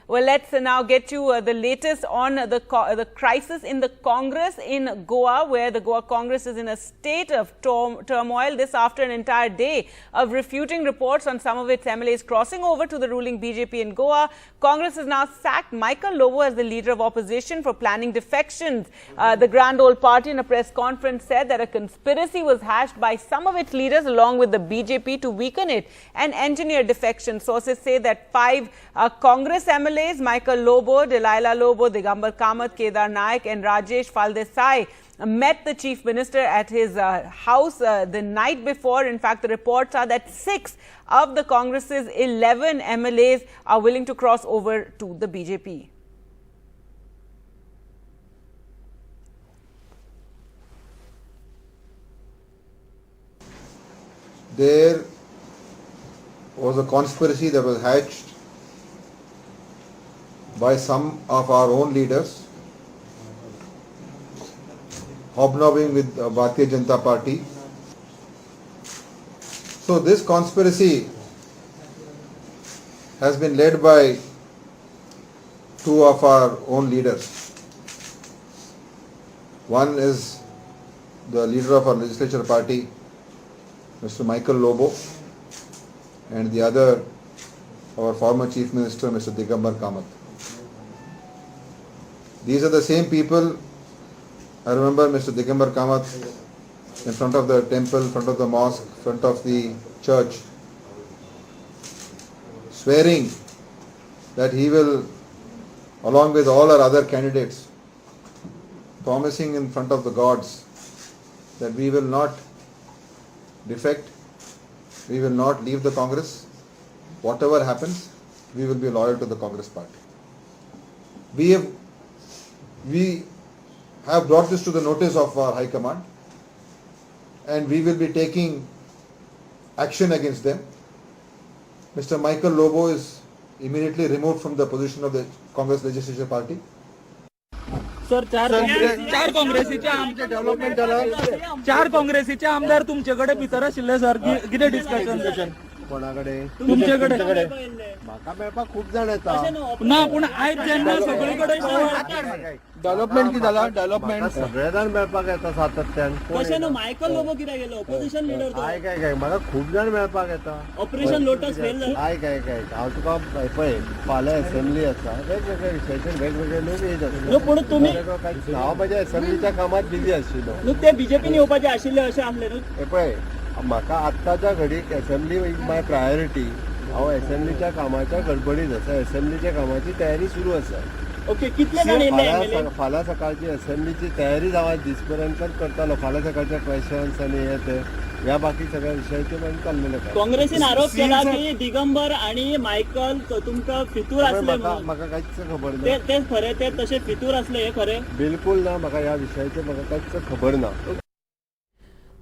Well, let's now get you the latest on the crisis in the Congress in Goa, where the Goa Congress is in a state of turmoil. This after an entire day of refuting reports on some of its MLAs crossing over to the ruling BJP in Goa. Congress has now sacked Mukul Lobo as the leader of opposition for planning defections. The Grand Old Party in a press conference said that a conspiracy was hatched by some of its leaders along with the BJP to weaken it and engineer defection. Sources say that 5 Congress MLAs, Mukul Lobo, Delilah Lobo, Digambar Kamat, Kedar Naik and Rajesh Faldesai met the Chief Minister at his house the night before. In fact, the reports are that 6 of the Congress's 11 MLAs are willing to cross over to the BJP. There was a conspiracy that was hatched by some of our own leaders, hobnobbing with Bharatiya Janata Party. So this conspiracy has been led by 2 of our own leaders. One is the leader of our legislature party, Mr. Mukul Lobo, and the other, our former Chief Minister, Mr. Digambar Kamat. These are the same people. I remember Mr. Digambar Kamat in front of the temple, in front of the mosque, in front of the church, swearing that he will, along with all our other candidates, promising in front of the gods that we will not defect, we will not leave the Congress. Whatever happens, we will be loyal to the Congress party. We have brought this to the notice of our High Command, and we will be taking action against them. Mr. Mukul Lobo is immediately removed from the position of the Congress Legislature Party. Sir चार काँग्रेसीचे आमदार तुमच्याकडे भितर आशिल्ले sir कितें discussion कोणाकडे तुमच्याकडे म्हाका मेळपाक खूप जाण येता ना पूण आयज जेन्ना सगळीकडे डेव्हलपमेंट कितें जाला डेव्हलपमेंट सगळे जाण मेळपाक येता सातत्यान कशें न्हू मायकल लोबो कित्याक गेलो ऑपोजिशन लिडर तो काय म्हाका खूप जाण मेळपाक येता ऑपरेशन लोटस फेल जालें काय हांव तुका पळय फाल्यां असेंब्ली आसा वेगवेगळ्या विशयाचेर वेगवेगळे लोक येत न्हू पूण तुमी हांव म्हाज्या असेंब्लीच्या कामात बिजी आशिल्लो न्हू ते बीजेपीन येवपाचे आशिल्ले अशें आसलें न्हू पळय म्हाका आत्ताच्या घडीक असेंब्ली इज माय प्रायोरिटी हांव असेंब्लीच्या कामाच्या गडबडीत आसा असेंब्लीच्या कामाची तयारी सुरू आसा ओके कितले जाण येयले फाल्यां सकाळची असेंब्लीची तयारी हांव आज दिसपर्यंतच करतालो फाल्यां सकाळचे क्वेश्चन्स आनी हे ते ह्या बाकी सगळ्या विशयाचे पण चाललेले काँग्रेसीन आरोप केला की दिगंबर आणि मायकल तुमकां फितूर आसले म्हाका कांयच खबर ना ते खरें ते तशे फितूर आसले हे खरें बिलकुल ना म्हाका ह्या विशयाचे म्हाका कांयच खबर ना.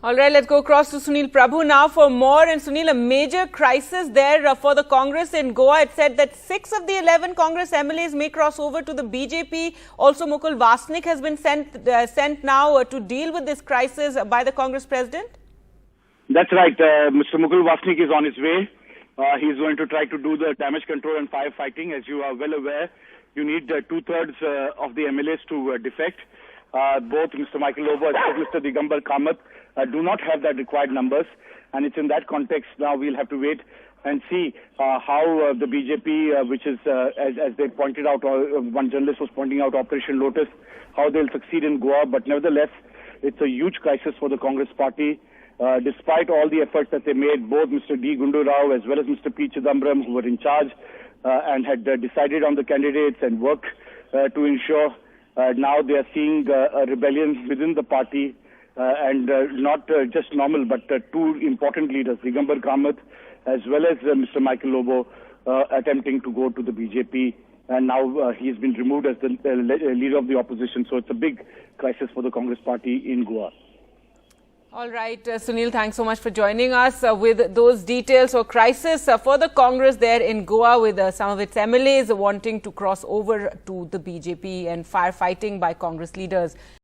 All right, let's go across to Sunil Prabhu now for more. And Sunil, a major crisis there for the Congress in Goa. It said that 6 of the 11 Congress MLAs may cross over to the BJP. Also, Mukul Wasnik has been sent now to deal with this crisis by the Congress president. That's right. Mr. Mukul Wasnik is on his way. He's going to try to do the damage control and firefighting. As you are well aware, you need 2/3 of the MLAs to defect. Both Mr. Mukul Lobo as well as Mr. Digambar Kamat do not have that required numbers, and it's in that context now we'll have to wait and see how the BJP, which is, as they pointed out, one journalist was pointing out, Operation Lotus, how they'll succeed in Goa. But nevertheless, it's a huge crisis for the Congress party. Despite all the efforts that they made, both Mr. D. Gundu Rao as well as Mr. P. Chidambaram, who were in charge and had decided on the candidates and worked to ensure. Now they are seeing a rebellion within the party and not just normal, but 2 important leaders, Digambar Kamat as well as Mr. Mukul Lobo, attempting to go to the BJP. And now he's been removed as the leader of the opposition. So it's a big crisis for the Congress party in Goa. All right, Sunil, thanks so much for joining us with those details. So crisis for the Congress there in Goa with some of its MLAs wanting to cross over to the BJP and firefighting by Congress leaders.